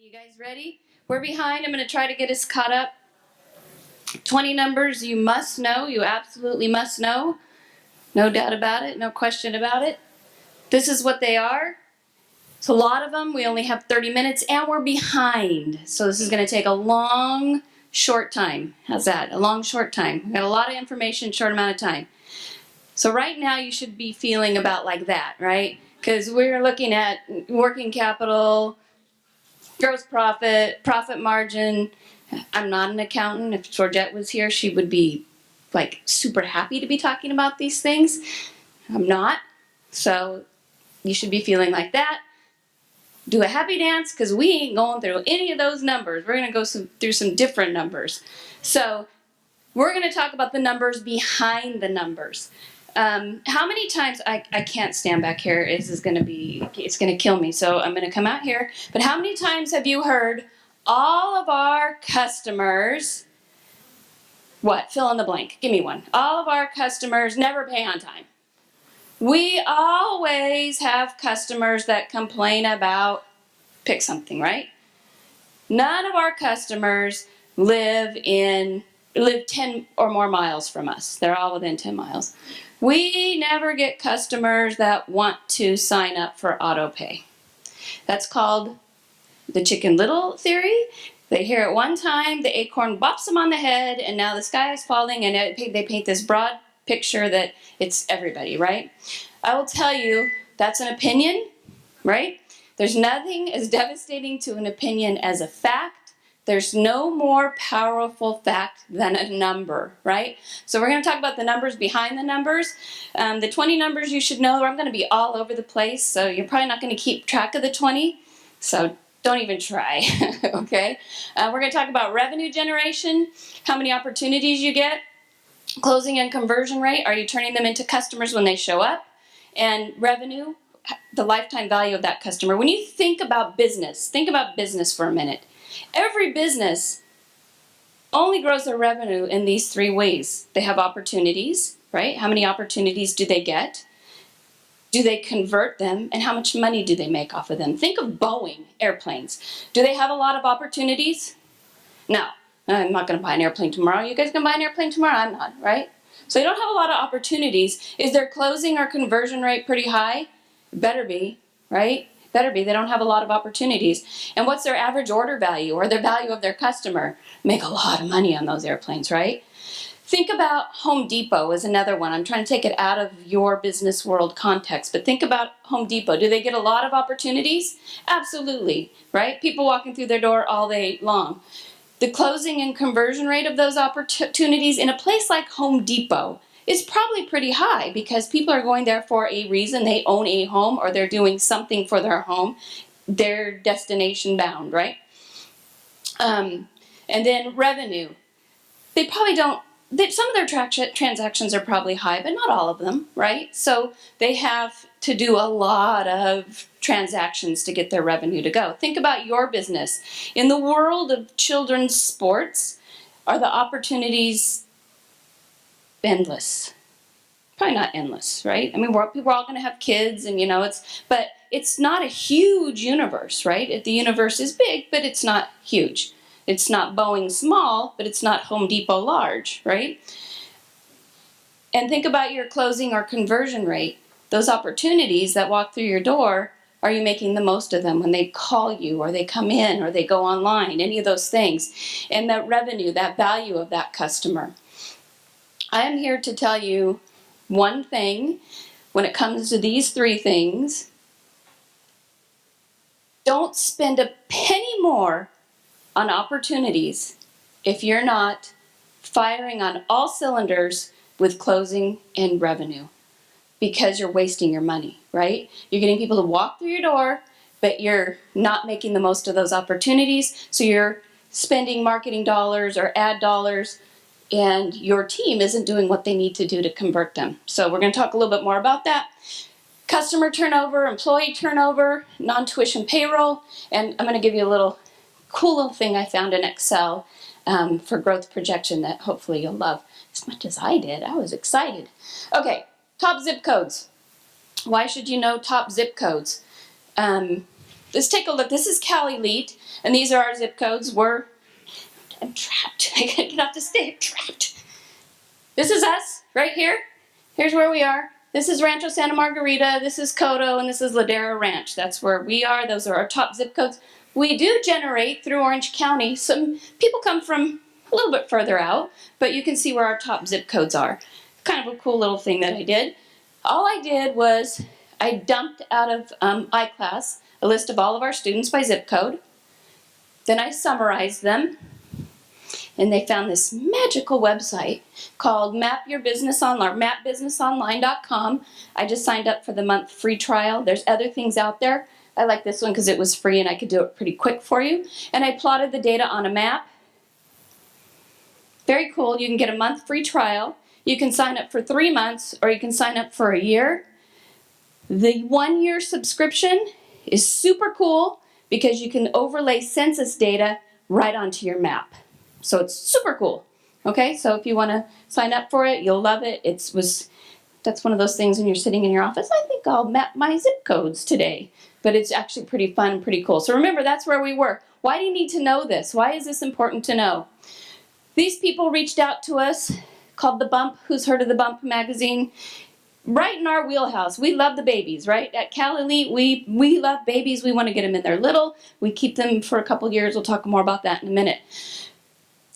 You guys ready? We're behind. I'm going to try to get us caught up. 20 numbers you must know. You absolutely must know. No doubt about it. No question about it. This is what they are. It's a lot of them. We only have 30 minutes and we're behind. So this is going to take a long, short time. How's that? A long, short time. We've got a lot of information, short amount of time. So right now you should be feeling about like that, right? Because we're looking at working capital, gross profit, profit margin. I'm not an accountant. If Georgette was here, she would be like super happy to be talking about these things. I'm not. So you should be feeling like that. Do a happy dance because we ain't going through any of those numbers. We're going to go through some different numbers. So we're going to talk about the numbers behind the numbers. How many times, I can't stand back here, it's going to kill me, so I'm going to come out here. But how many times have you heard all of our customers, what, fill in the blank, give me one. All of our customers never pay on time. We always have customers that complain about, pick something, right? None of our customers live 10 or more miles from us. They're all within 10 miles. We never get customers that want to sign up for auto pay. That's called the Chicken Little theory. They hear it one time, the acorn bops them on the head, and now the sky is falling, and they paint this broad picture that it's everybody, right? I will tell you, that's an opinion, right? There's nothing as devastating to an opinion as a fact. There's no more powerful fact than a number, right? So we're going to talk about the numbers behind the numbers. The 20 numbers you should know, I'm going to be all over the place, so you're probably not going to keep track of the 20, so don't even try, okay? We're going to talk about revenue generation, how many opportunities you get, closing and conversion rate, are you turning them into customers when they show up, and revenue, the lifetime value of that customer. When you think about business for a minute. Every business only grows their revenue in these three ways. They have opportunities, right? How many opportunities do they get? Do they convert them? And how much money do they make off of them? Think of Boeing airplanes. Do they have a lot of opportunities? No. I'm not going to buy an airplane tomorrow. You guys can buy an airplane tomorrow? I'm not, right? So they don't have a lot of opportunities. Is their closing or conversion rate pretty high? Better be, right? Better be. They don't have a lot of opportunities. And what's their average order value or their value of their customer? Make a lot of money on those airplanes, right? Think about Home Depot is another one. I'm trying to take it out of your business world context, but think about Home Depot. Do they get a lot of opportunities? Absolutely, right? People walking through their door all day long. The closing and conversion rate of those opportunities in a place like Home Depot is probably pretty high because people are going there for a reason. They own a home or they're doing something for their home. They're destination bound, right? And then revenue. They probably don't, some of their transactions are probably high, but not all of them, right? So they have to do a lot of transactions to get their revenue to go. Think about your business. In the world of children's sports, are the opportunities endless? Probably not endless, right? I mean, we're all going to have kids, and but it's not a huge universe, right? The universe is big, but it's not huge. It's not Boeing small, but it's not Home Depot large, right? And think about your closing or conversion rate. Those opportunities that walk through your door, are you making the most of them when they call you or they come in or they go online, any of those things? And that revenue, that value of that customer. I am here to tell you one thing when it comes to these three things. Don't spend a penny more on opportunities if you're not firing on all cylinders with closing and revenue, because you're wasting your money, right? You're getting people to walk through your door, but you're not making the most of those opportunities, so you're spending marketing dollars or ad dollars, and your team isn't doing what they need to do to convert them. So we're going to talk a little bit more about that. Customer turnover, employee turnover, non-tuition payroll, and I'm going to give you a cool little thing I found in Excel for growth projection that hopefully you'll love as much as I did. I was excited. Okay, top zip codes. Why should you know top zip codes? The let's take a look. This is Cal Elite, and these are our zip codes. I'm trapped. I gotta get off the stick. I'm trapped. This is us right here. Here's where we are. This is Rancho Santa Margarita. This is Coto, and this is Ladera Ranch. That's where we are. Those are our top zip codes. We do generate through Orange County. Some people come from a little bit further out, but you can see where our top zip codes are. Kind of a cool little thing that I did. All I did was I dumped out of iClass a list of all of our students by zip code. Then I summarized them, and they found this magical website called mapbusinessonline.com. I just signed up for the month free trial. There's other things out there. I like this one because it was free and I could do it pretty quick for you. And I plotted the data on a map. Very cool. You can get a month free trial. You can sign up for 3 months or you can sign up for a year. The 1-year subscription is super cool because you can overlay census data right onto your map. So it's super cool. Okay, so if you want to sign up for it, you'll love it. That's one of those things when you're sitting in your office, I think I'll map my zip codes today. But it's actually pretty fun and pretty cool. So remember, that's where we were. Why do you need to know this? Why is this important to know? These people reached out to us, called The Bump. Who's heard of The Bump magazine? Right in our wheelhouse. We love the babies, right? At Cal Elite, we love babies. We want to get them in there little. We keep them for a couple years. We'll talk more about that in a minute.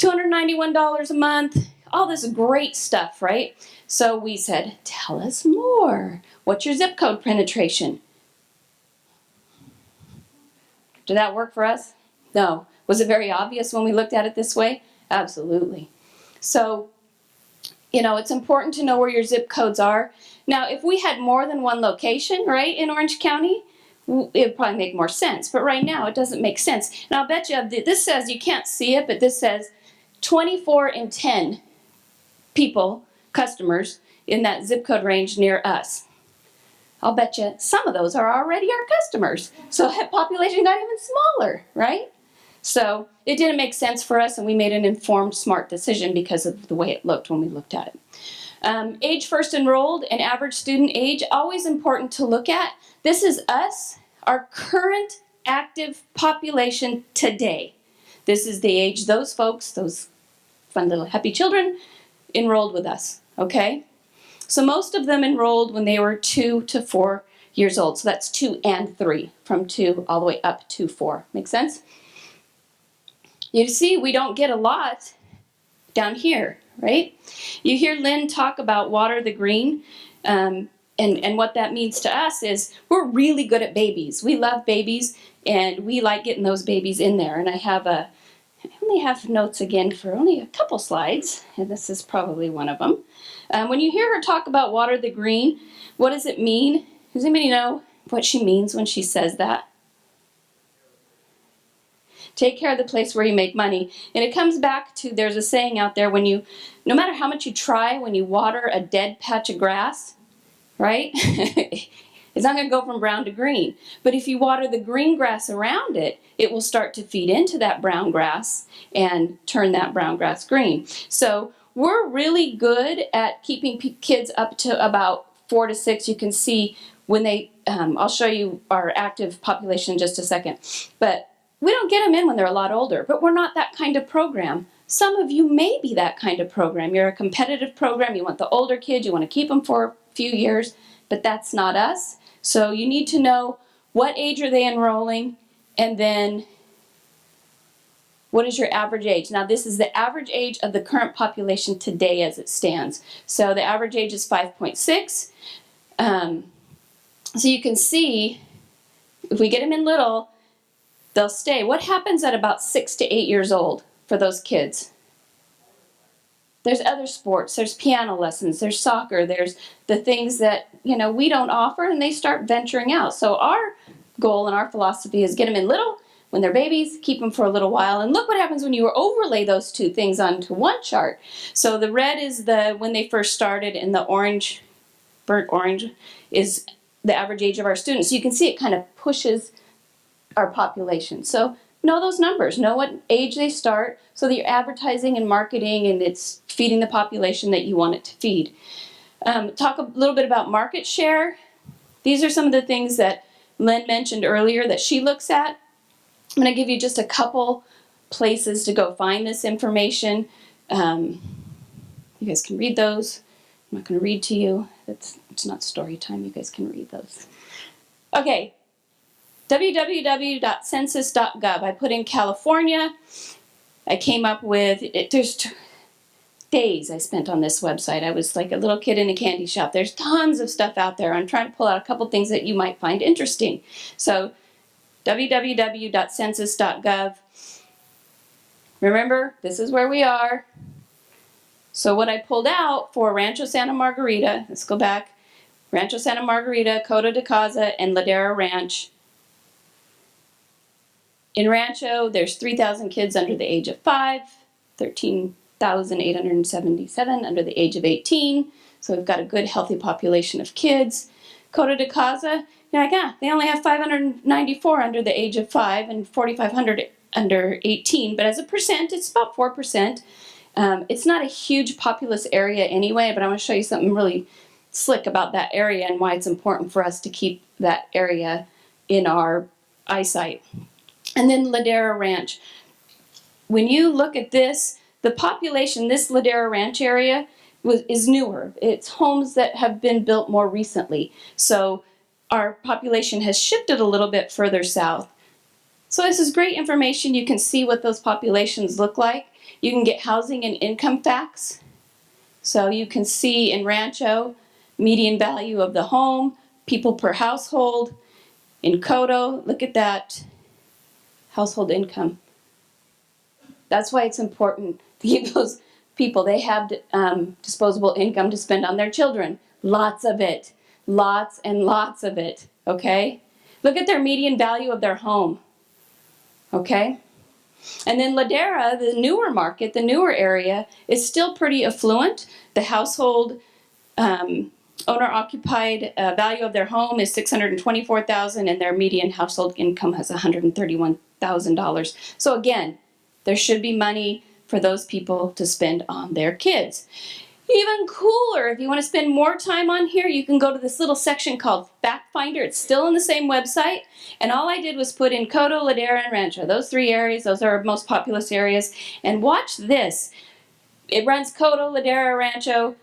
$291 a month, all this great stuff, right? So we said, tell us more. What's your zip code penetration? Did that work for us? No. Was it very obvious when we looked at it this way? Absolutely. So, it's important to know where your zip codes are. Now, if we had more than one location, right, in Orange County, it would probably make more sense. But right now, it doesn't make sense. And I'll bet you, this says, you can't see it, but this says 24 in 10 people, customers, in that zip code range near us. I'll bet you some of those are already our customers. So that population got even smaller, right? So it didn't make sense for us, and we made an informed, smart decision because of the way it looked when we looked at it. Age first enrolled and average student age, always important to look at. This is us, our current active population today. This is the age those folks, those fun little happy children, enrolled with us, okay? So most of them enrolled when they were 2 to 4 years old. So that's 2 and 3, from 2 all the way up to 4. Make sense? You see, we don't get a lot down here, right? You hear Lynn talk about water the green, and what that means to us is we're really good at babies. We love babies, and we like getting those babies in there. And I only have notes again for only a couple slides, and this is probably one of them. When you hear her talk about water the green, what does it mean? Does anybody know what she means when she says that? Take care of the place where you make money. And it comes back to, there's a saying out there, no matter how much you try, when you water a dead patch of grass, right? It's not going to go from brown to green. But if you water the green grass around it, it will start to feed into that brown grass and turn that brown grass green. So we're really good at keeping kids up to about 4 to 6. You can see when I'll show you our active population in just a second. But we don't get them in when they're a lot older, but we're not that kind of program. Some of you may be that kind of program. You're a competitive program. You want the older kids. You want to keep them for a few years, but that's not us. So you need to know what age are they enrolling, and then what is your average age. Now this is the average age of the current population today as it stands. So the average age is 5.6. So you can see, if we get them in little, they'll stay. What happens at about 6 to 8 years old for those kids? There's other sports, there's piano lessons, there's soccer, there's the things that, we don't offer, and they start venturing out. So our goal and our philosophy is get them in little, when they're babies, keep them for a little while, and look what happens when you overlay those two things onto one chart. So the red is when they first started, and the orange, burnt orange, is the average age of our students. So you can see it kind of pushes our population. So know those numbers, know what age they start, so that you're advertising and marketing and it's feeding the population that you want it to feed. Talk a little bit about market share. These are some of the things that Lynn mentioned earlier that she looks at. I'm going to give you just a couple places to go find this information. You guys can read those. I'm not going to read to you. It's not story time. You guys can read those. Okay, www.census.gov. I put in California. I came up with, there's days I spent on this website. I was like a little kid in a candy shop. There's tons of stuff out there. I'm trying to pull out a couple things that you might find interesting. So www.census.gov. Remember, this is where we are. So what I pulled out for Rancho Santa Margarita, let's go back, Rancho Santa Margarita, Coto de Caza, and Ladera Ranch. In Rancho, there's 3,000 kids under the age of 5, 13,877 under the age of 18. So we've got a good, healthy population of kids. Coto de Caza, you're like, they only have 594 under the age of 5 and 4,500 under 18. But as a percent, it's about 4%. It's not a huge populous area anyway, but I want to show you something really slick about that area and why it's important for us to keep that area in our eyesight. And then Ladera Ranch. When you look at this, the population, this Ladera Ranch area is newer. It's homes that have been built more recently. So our population has shifted a little bit further south. So this is great information. You can see what those populations look like. You can get housing and income facts. So you can see in Rancho, median value of the home, people per household. In Coto, look at that household income. That's why it's important to keep those people. They have disposable income to spend on their children. Lots of it. Lots and lots of it. Okay? Look at their median value of their home. Okay? And then Ladera, the newer market, the newer area, is still pretty affluent. The household owner-occupied value of their home is $624,000, and their median household income has $131,000. So again, there should be money for those people to spend on their kids. Even cooler, if you want to spend more time on here, you can go to this little section called Fact Finder. It's still on the same website. And all I did was put in Coto, Ladera, and Rancho. Those three areas, those are our most populous areas. And watch this. It runs Coto, Ladera, Rancho.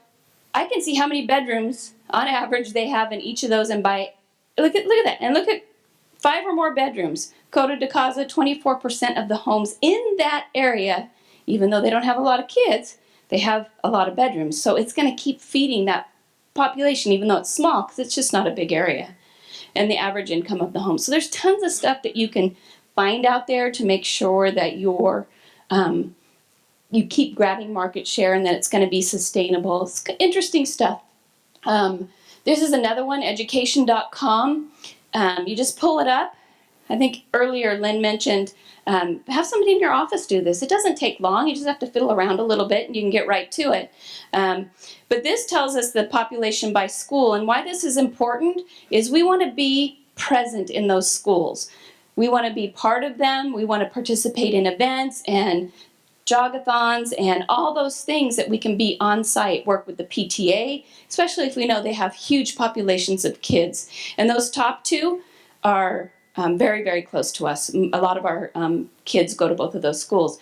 I can see how many bedrooms on average they have in each of those, and look at that. And look at 5 or more bedrooms. Coto de Caza, 24% of the homes in that area, even though they don't have a lot of kids, they have a lot of bedrooms. So it's going to keep feeding that population, even though it's small, because it's just not a big area. And the average income of the home. So there's tons of stuff that you can find out there to make sure that you keep grabbing market share and that it's going to be sustainable. It's interesting stuff. This is another one, education.com. You just pull it up. I think earlier Lynn mentioned have somebody in your office do this. It doesn't take long. You just have to fiddle around a little bit and you can get right to it. But this tells us the population by school, and why this is important is we want to be present in those schools. We want to be part of them. We want to participate in events and jogathons and all those things that we can be on site, work with the PTA, especially if we know they have huge populations of kids. And those top two are very, very close to us. A lot of our kids go to both of those schools.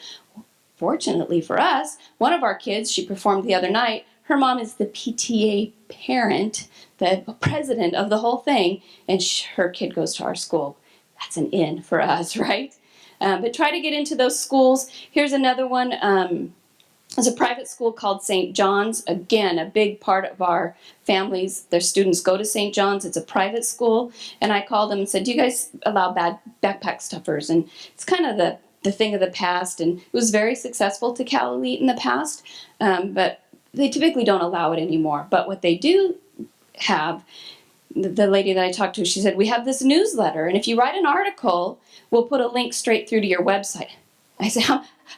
Fortunately for us, one of our kids, she performed the other night, her mom is the PTA parent, the president of the whole thing, and her kid goes to our school. That's an in for us, right? But try to get into those schools. Here's another one. There's a private school called St. John's. Again, a big part of our families, their students go to St. John's. It's a private school. And I called them and said, do you guys allow backpack stuffers? And it's kind of the thing of the past. And it was very successful to Cal Elite in the past. But they typically don't allow it anymore. But what they do have, the lady that I talked to, she said, we have this newsletter. And if you write an article, we'll put a link straight through to your website. I said,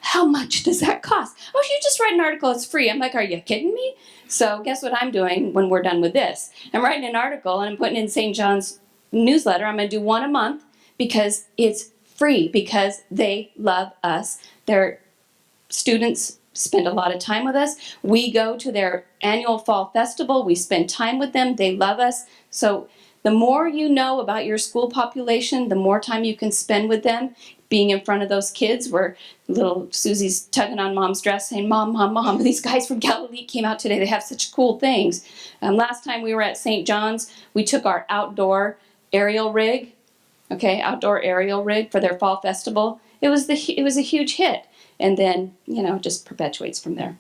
how much does that cost? Oh, you just write an article, it's free. I'm like, are you kidding me? So guess what I'm doing when we're done with this? I'm writing an article and I'm putting in St. John's newsletter. I'm going to do one a month because it's free, because they love us. Their students spend a lot of time with us. We go to their annual fall festival. We spend time with them. They love us. So The more you know about your school population, the more time you can spend with them, being in front of those kids where little Susie's tugging on mom's dress saying, Mom, Mom, Mom, these guys from Galilee came out today. They have such cool things. Last time we were at St. John's, we took our outdoor aerial rig, outdoor aerial rig for their fall festival. It was a huge hit. And then, just perpetuates from there.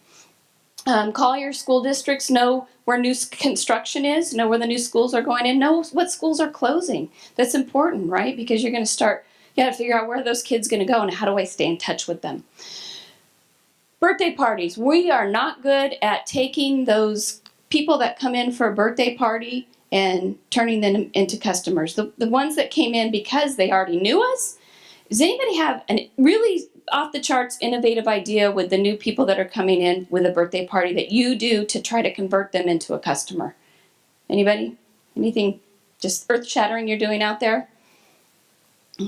Call your school districts, know where new construction is, know where the new schools are going in, know what schools are closing. That's important, right? Because you're going to start, you got to figure out where are those kids going to go and how do I stay in touch with them. Birthday parties. We are not good at taking those people that come in for a birthday party and turning them into customers. The ones that came in because they already knew us. Does anybody have a really off the charts innovative idea with the new people that are coming in with a birthday party that you do to try to convert them into a customer? Anybody? Anything just earth-shattering you're doing out there?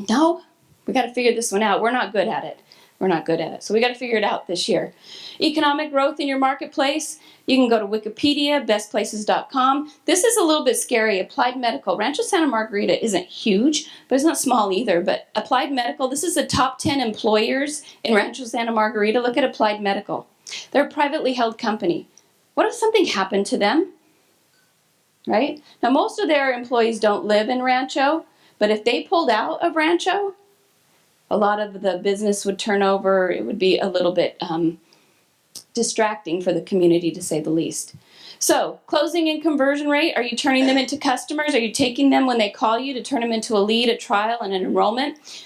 No? We got to figure this one out. We're not good at it. We're not good at it. So we got to figure it out this year. Economic growth in your marketplace. You can go to Wikipedia, bestplaces.com. This is a little bit scary. Applied Medical. Rancho Santa Margarita isn't huge, but it's not small either. But Applied Medical, this is the top 10 employers in Rancho Santa Margarita. Look at Applied Medical. They're a privately held company. What if something happened to them? Right? Now, most of their employees don't live in Rancho, but if they pulled out of Rancho, a lot of the business would turn over. It would be a little bit distracting for the community, to say the least. So, closing and conversion rate. Are you turning them into customers? Are you taking them when they call you to turn them into a lead, a trial, and an enrollment?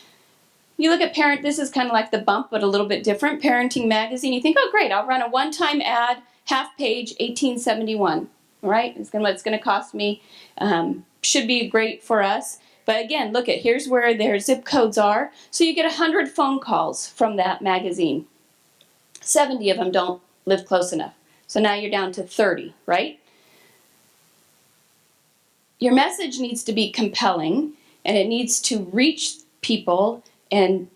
You look at Parent, this is kind of like The Bump, but a little bit different. Parenting Magazine. You think, oh, great, I'll run a one-time ad, half page, $18.71. All right? It's going to cost me. Should be great for us. But again, look at, here's where their zip codes are. So you get 100 phone calls from that magazine. 70 of them don't live close enough. So now you're down to 30, right? Your message needs to be compelling, and it needs to reach people and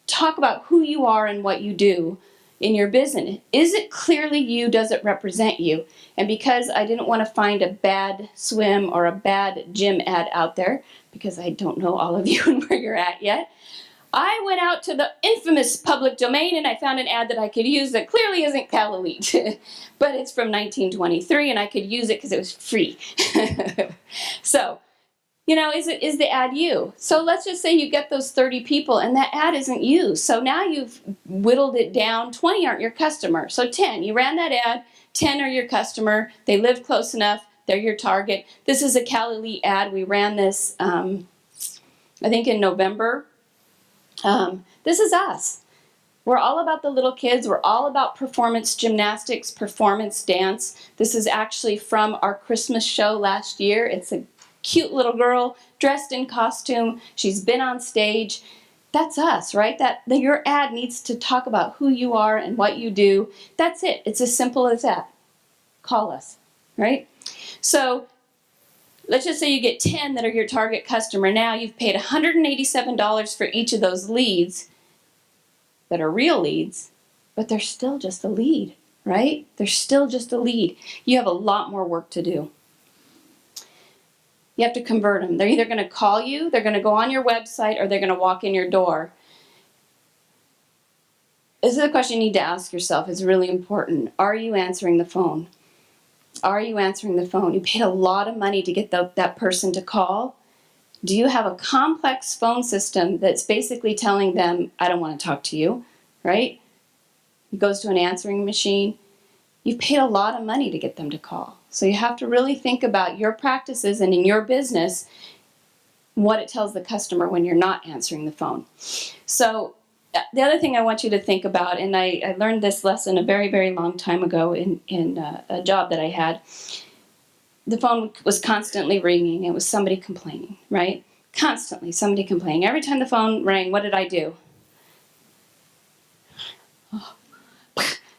talk about who you are and what you do in your business. Is it clearly you? Does it represent you? And because I didn't want to find a bad swim or a bad gym ad out there, because I don't know all of you and where you're at yet, I went out to the infamous public domain and I found an ad that I could use that clearly isn't CalElite, but it's from 1923 and I could use it because it was free. So, is the ad you? So let's just say you get those 30 people and that ad isn't you. So now you've whittled it down. 20 aren't your customer. So 10, you ran that ad, 10 are your customer. They live close enough. They're your target. This is a CalElite ad. We ran this, I think in November. This is us. We're all about the little kids. We're all about performance gymnastics, performance dance. This is actually from our Christmas show last year. It's a cute little girl dressed in costume. She's been on stage. That's us, right? Your ad needs to talk about who you are and what you do. That's it. It's as simple as that. Call us, right? So let's just say you get 10 that are your target customer. Now you've paid $187 for each of those leads that are real leads, but they're still just a lead, right? They're still just a lead. You have a lot more work to do. You have to convert them. They're either going to call you, they're going to go on your website, or they're going to walk in your door. This is a question you need to ask yourself. It's really important. Are you answering the phone? Are you answering the phone? You paid a lot of money to get that person to call. Do you have a complex phone system that's basically telling them, I don't want to talk to you, right? It goes to an answering machine. You've paid a lot of money to get them to call. So you have to really think about your practices and in your business, what it tells the customer when you're not answering the phone. So the other thing I want you to think about, and I learned this lesson a very, very long time ago in a job that I had. The phone was constantly ringing. It was somebody complaining, right? Constantly somebody complaining. Every time the phone rang, what did I do? Oh,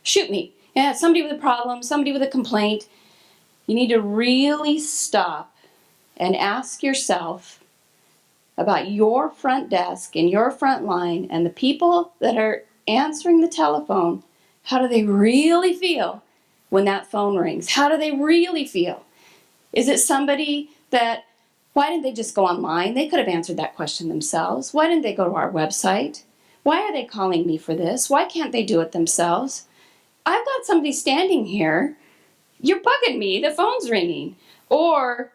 shoot me. Yeah, somebody with a problem, somebody with a complaint. You need to really stop and ask yourself about your front desk and your front line and the people that are answering the telephone. How do they really feel when that phone rings? How do they really feel? Is it somebody that Why didn't they just go online? They could have answered that question themselves. Why didn't they go to our website? Why are they calling me for this? Why can't they do it themselves? I've got somebody standing here. You're bugging me. The phone's ringing. Or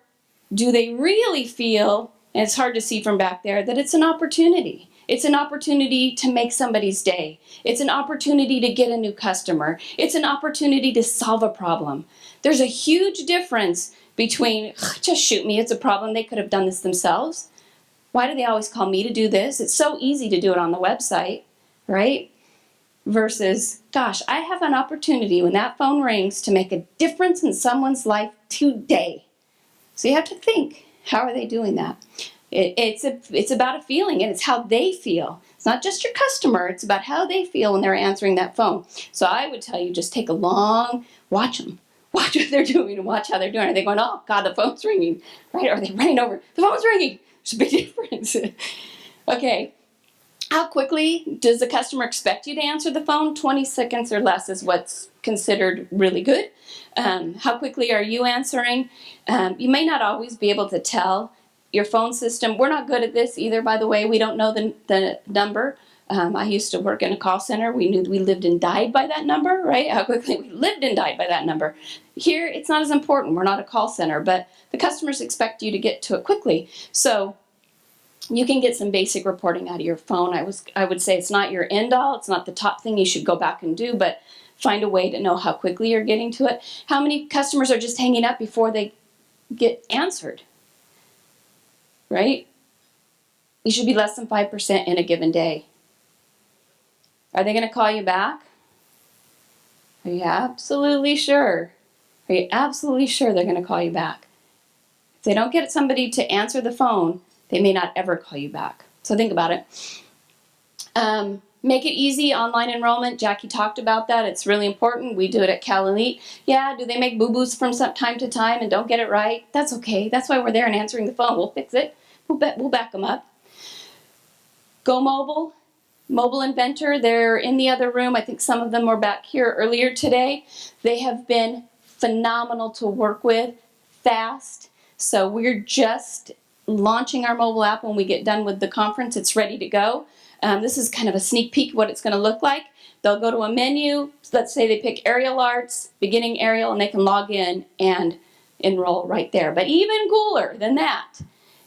do they really feel, and it's hard to see from back there, that it's an opportunity? It's an opportunity to make somebody's day. It's an opportunity to get a new customer. It's an opportunity to solve a problem. There's a huge difference between, just shoot me, it's a problem, they could have done this themselves. Why do they always call me to do this? It's so easy to do it on the website, right? Versus, gosh, I have an opportunity when that phone rings to make a difference in someone's life today. So you have to think, how are they doing that? It's about a feeling, and it's how they feel. It's not just your customer, it's about how they feel when they're answering that phone. So I would tell you, just take a long, watch them. Watch what they're doing and watch how they're doing. Are they going, oh, God, the phone's ringing, right? Are they running over? The phone's ringing. There's a big difference. Okay. How quickly does the customer expect you to answer the phone? 20 seconds or less is what's considered really good. How quickly are you answering? You may not always be able to tell your phone system. We're not good at this either, by the way. We don't know the number. I used to work in a call center. We knew we lived and died by that number, right? How quickly we lived and died by that number. Here, it's not as important. We're not a call center, but the customers expect you to get to it quickly. So you can get some basic reporting out of your phone. I would say it's not your end all. It's not the top thing you should go back and do, but find a way to know how quickly you're getting to it. How many customers are just hanging up before they get answered, right? You should be less than 5% in a given day. Are they going to call you back? Are you absolutely sure? Are you absolutely sure they're going to call you back? If they don't get somebody to answer the phone, they may not ever call you back. So think about it. Make it easy, online enrollment. Jackie talked about that. It's really important. We do it at Cal Elite. Yeah, do they make boo-boos from time to time and don't get it right? That's okay. That's why we're there and answering the phone. We'll fix it. We'll back them up. Go mobile. Mobile Inventor, they're in the other room. I think some of them were back here earlier today. They have been phenomenal to work with, fast. So we're just launching our mobile app when we get done with the conference. It's ready to go. This is kind of a sneak peek of what it's going to look like. They'll go to a menu. Let's say they pick Aerial Arts, beginning Aerial, and they can log in and enroll right there. But even cooler than that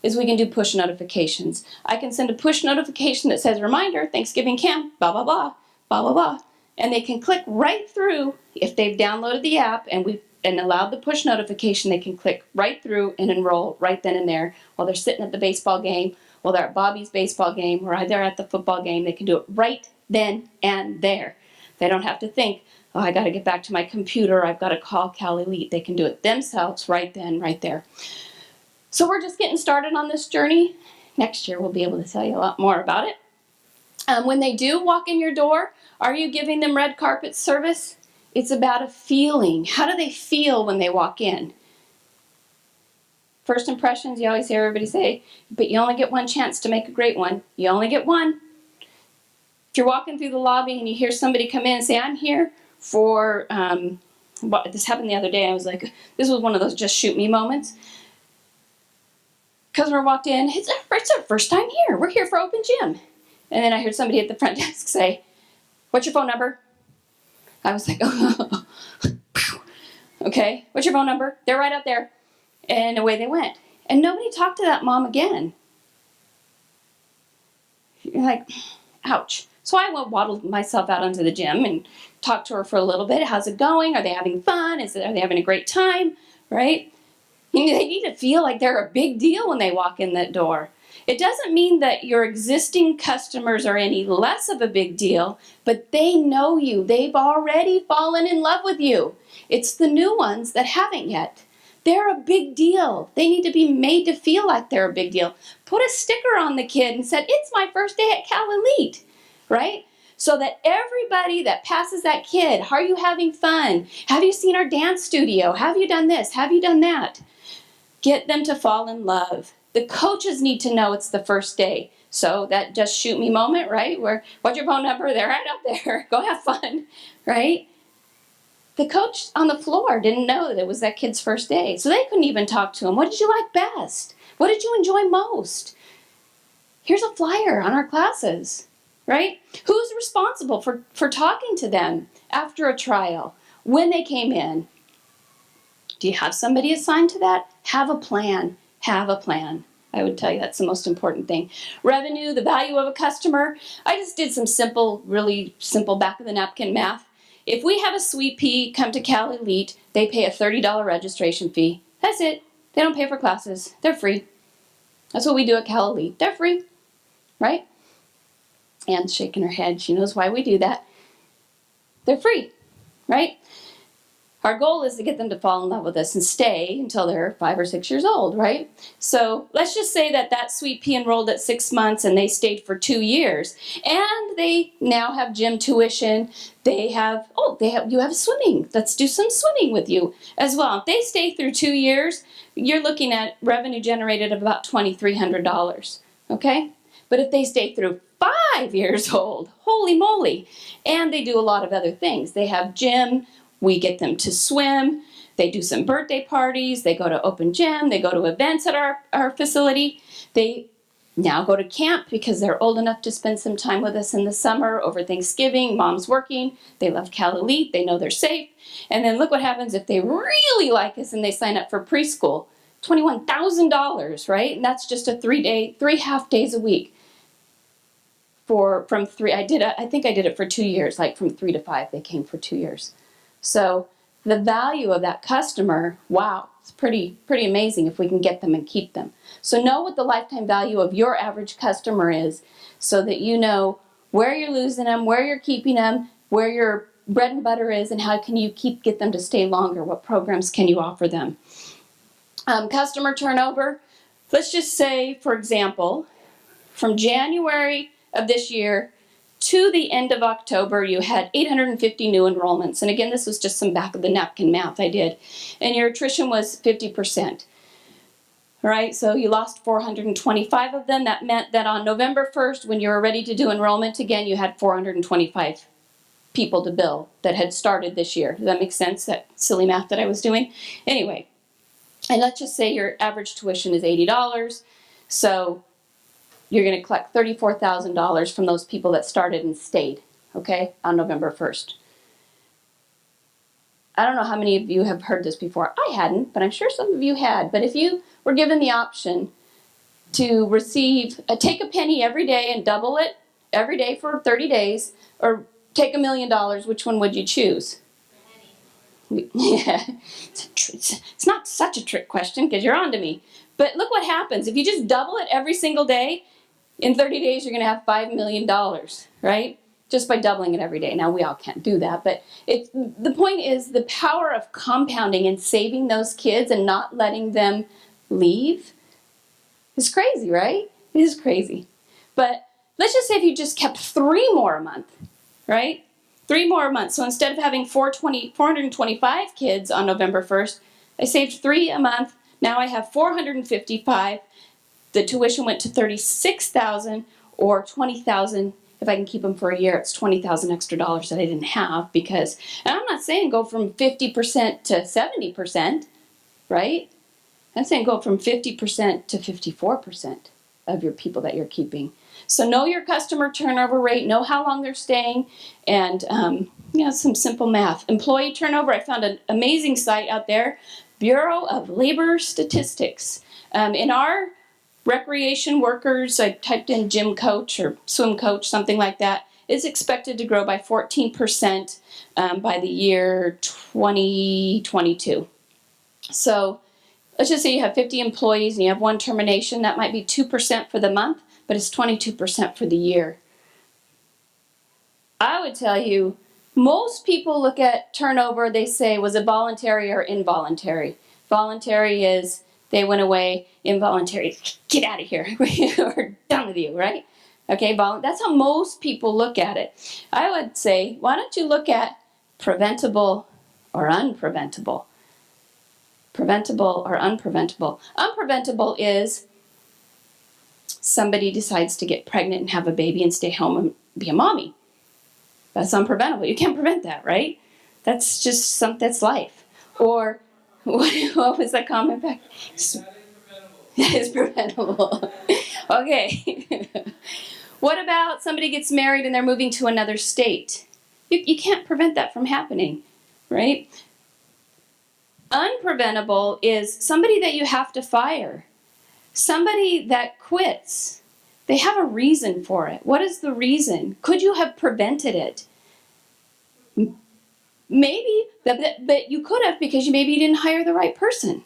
is we can do push notifications. I can send a push notification that says, reminder, Thanksgiving camp, blah, blah, blah, blah, blah, blah. And they can click right through, if they've downloaded the app and allowed the push notification, they can click right through and enroll right then and there while they're sitting at the baseball game, while they're at Bobby's baseball game, or they're at the football game. They can do it right then and there. They don't have to think, oh, I got to get back to my computer. I've got to call Cal Elite. They can do it themselves right then, right there. So we're just getting started on this journey. Next year we'll be able to tell you a lot more about it. When they do walk in your door, are you giving them red carpet service? It's about a feeling. How do they feel when they walk in? First impressions, you always hear everybody say, but you only get one chance to make a great one. You only get one. If you're walking through the lobby and you hear somebody come in and say, I'm here for, this happened the other day. I was like, this was one of those just shoot me moments. Customer walked in, it's our first time here. We're here for open gym. And then I heard somebody at the front desk say, what's your phone number? I was like, oh, okay, what's your phone number? They're right up there. And away they went. And nobody talked to that mom again. You're like, ouch. So I waddled myself out onto the gym and talked to her for a little bit. How's it going? Are they having fun? Are they having a great time? Right? They need to feel like they're a big deal when they walk in that door. It doesn't mean that your existing customers are any less of a big deal, but they know you. They've already fallen in love with you. It's the new ones that haven't yet. They're a big deal. They need to be made to feel like they're a big deal. Put a sticker on the kid and said, it's my first day at Cal Elite, right? So that everybody that passes that kid, are you having fun? Have you seen our dance studio? Have you done this? Have you done that? Get them to fall in love. The coaches need to know it's the first day. So that just shoot me moment, right? Where, what's your phone number? They're right up there. Go have fun, right? The coach on the floor didn't know that it was that kid's first day. So they couldn't even talk to him. What did you like best? What did you enjoy most? Here's a flyer on our classes, right? Who's responsible for talking to them after a trial, when they came in? Do you have somebody assigned to that? Have a plan. Have a plan. I would tell you that's the most important thing. Revenue, the value of a customer. I just did some simple, really simple back of the napkin math. If we have a sweet pea come to Cal Elite, they pay a $30 registration fee. That's it. They don't pay for classes. They're free. That's what we do at Cal Elite. They're free, right? Anne's shaking her head. She knows why we do that. They're free, right? Our goal is to get them to fall in love with us and stay until they're 5 or 6 years old, right? So let's just say that sweet pea enrolled at 6 months and they stayed for 2 years. And they now have gym tuition. You have swimming. Let's do some swimming with you as well. If they stay through 2 years, you're looking at revenue generated of about $2,300, okay? But if they stay through 5 years old, holy moly, and they do a lot of other things. They have gym. We get them to swim, they do some birthday parties, they go to open gym, they go to events at our facility. They now go to camp because they're old enough to spend some time with us in the summer over Thanksgiving. Mom's working, they love Cal Elite, they know they're safe. And then look what happens if they really like us and they sign up for preschool. $21,000, right? And that's just a 3 half days a week. I think I did it for 2 years, like from 3 to 5, they came for 2 years. So the value of that customer, wow, it's pretty amazing if we can get them and keep them. So know what the lifetime value of your average customer is so that you know where you're losing them, where you're keeping them, where your bread and butter is, and how can you get them to stay longer. What programs can you offer them? Customer turnover. Let's just say, for example, from January of this year to the end of October, you had 850 new enrollments. And again, this was just some back of the napkin math I did. And your attrition was 50%. All right, so you lost 425 of them. That meant that on November 1st, when you were ready to do enrollment again, you had 425 people to bill that had started this year. Does that make sense, that silly math that I was doing? Anyway, and let's just say your average tuition is $80. So you're going to collect $34,000 from those people that started and stayed, okay, on November 1st. I don't know how many of you have heard this before. I hadn't, but I'm sure some of you had. But if you were given the option to take a penny every day and double it every day for 30 days, or take $1 million, which one would you choose? Yeah, it's not such a trick question because you're on to me. But look what happens. If you just double it every single day, in 30 days, you're going to have $5 million, right? Just by doubling it every day. Now, we all can't do that, but the point is the power of compounding and saving those kids and not letting them leave is crazy, right? It is crazy. But let's just say if you just kept 3 more a month, right? 3 more a month. So instead of having 425 kids on November 1st, I saved 3 a month. Now I have 455. The tuition went to $36,000 or $20,000. If I can keep them for a year, it's $20,000 extra dollars that I didn't have because, and I'm not saying go from 50% to 70%, right? I'm saying go from 50% to 54% of your people that you're keeping. So know your customer turnover rate, know how long they're staying, and some simple math. Employee turnover, I found an amazing site out there, Bureau of Labor Statistics. In our recreation workers, I typed in gym coach or swim coach, something like that, is expected to grow by 14% by the year 2022. So let's just say you have 50 employees and you have 1 termination. That might be 2% for the month, but it's 22% for the year. I would tell you, most people look at turnover, they say, was it voluntary or involuntary? Voluntary is they went away. Involuntary, get out of here. We're done with you, right? Okay, that's how most people look at it. I would say, why don't you look at preventable or unpreventable? Preventable or unpreventable? Unpreventable is somebody decides to get pregnant and have a baby and stay home and be a mommy. That's unpreventable. You can't prevent that, right? That's just that's life. Or what was that comment back? That is preventable. Okay. What about somebody gets married and they're moving to another state? You can't prevent that from happening, right? Unpreventable is somebody that you have to fire, somebody that quits. They have a reason for it. What is the reason? Could you have prevented it? Maybe, but you could have, because maybe you didn't hire the right person,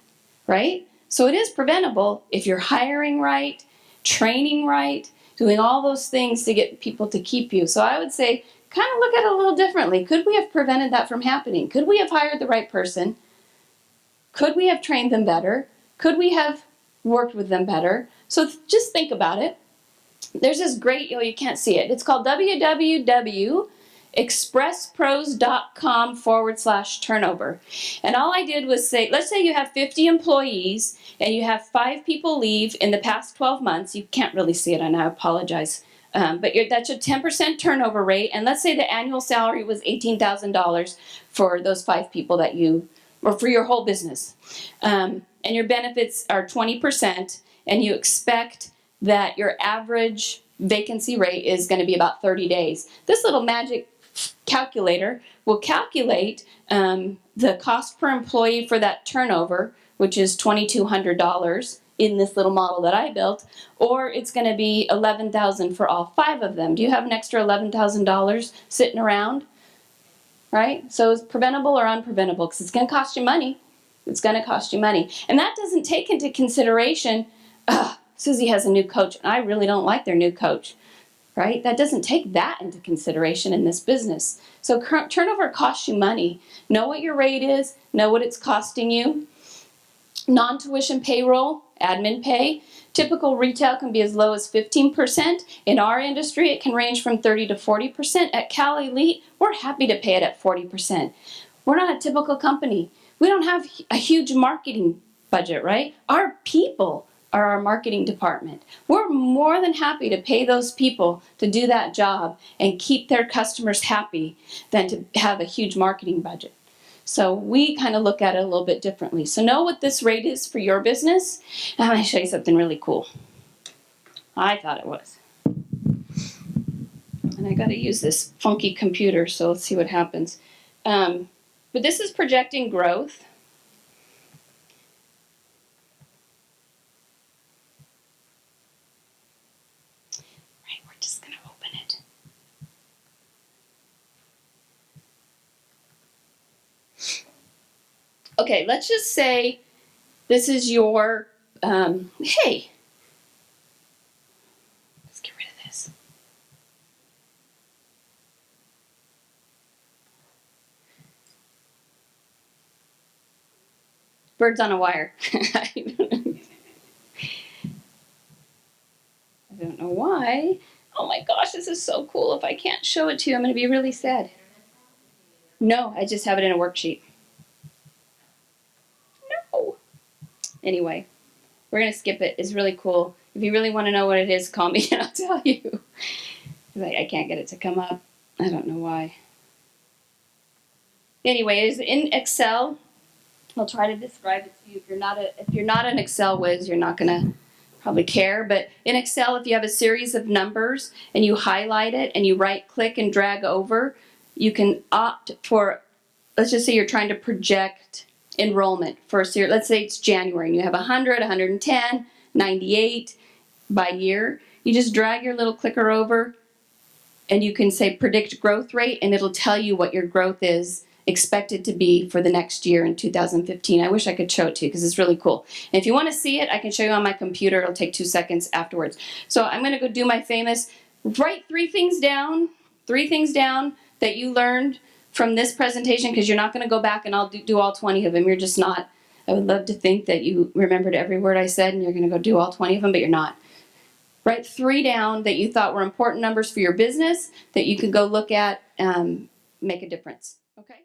right? So it is preventable if you're hiring right, training right, doing all those things to get people to keep you. So I would say, kind of look at it a little differently. Could we have prevented that from happening? Could we have hired the right person? Could we have trained them better? Could we have worked with them better? So just think about it. There's this great, you can't see it. It's called www.expresspros.com/turnover. And all I did was say, let's say you have 50 employees and you have 5 people leave in the past 12 months. You can't really see it, and I apologize. But that's a 10% turnover rate. And let's say the annual salary was $18,000 for those 5 people that you, or for your whole business. And your benefits are 20%, and you expect that your average vacancy rate is going to be about 30 days. This little magic calculator will calculate the cost per employee for that turnover, which is $2,200 in this little model that I built, or it's going to be $11,000 for all 5 of them. Do you have an extra $11,000 sitting around? Right? So it's preventable or unpreventable, because it's going to cost you money. It's going to cost you money. And that doesn't take into consideration, Susie has a new coach, and I really don't like their new coach, right? That doesn't take that into consideration in this business. So turnover costs you money. Know what your rate is. Know what it's costing you. Non-tuition payroll, admin pay. Typical retail can be as low as 15%. In our industry, it can range from 30 to 40%. At Cal Elite, we're happy to pay it at 40%. We're not a typical company. We don't have a huge marketing budget, right? Our people are our marketing department. We're more than happy to pay those people to do that job and keep their customers happy than to have a huge marketing budget. So we kind of look at it a little bit differently. So know what this rate is for your business. And I'm going to show you something really cool. I thought it was. And I got to use this funky computer, so let's see what happens. But this is projecting growth. Right, we're just going to open it. Okay, let's just say this is your, hey, let's get rid of this. Birds on a wire. I don't know why. Oh my gosh, this is so cool. If I can't show it to you, I'm going to be really sad. No, I just have it in a worksheet. No. Anyway, we're going to skip it. It's really cool. If you really want to know what it is, call me and I'll tell you. I can't get it to come up. I don't know why. Anyway, it's in Excel. I'll try to describe it to you. If you're not an Excel whiz, you're not going to probably care. But in Excel, if you have a series of numbers and you highlight it and you right-click and drag over, you can opt for, let's just say you're trying to project enrollment for a series. Let's say it's January and you have 100, 110, 98 by year. You just drag your little clicker over and you can say predict growth rate, and it'll tell you what your growth is expected to be for the next year in 2015. I wish I could show it to you because it's really cool. And if you want to see it, I can show you on my computer. It'll take 2 seconds afterwards. So I'm going to go do my famous, write 3 things down that you learned from this presentation, because you're not going to go back and I'll do all 20 of them. You're just not. I would love to think that you remembered every word I said and you're going to go do all 20 of them, but you're not. Write 3 down that you thought were important numbers for your business that you could go look at, make a difference. Okay?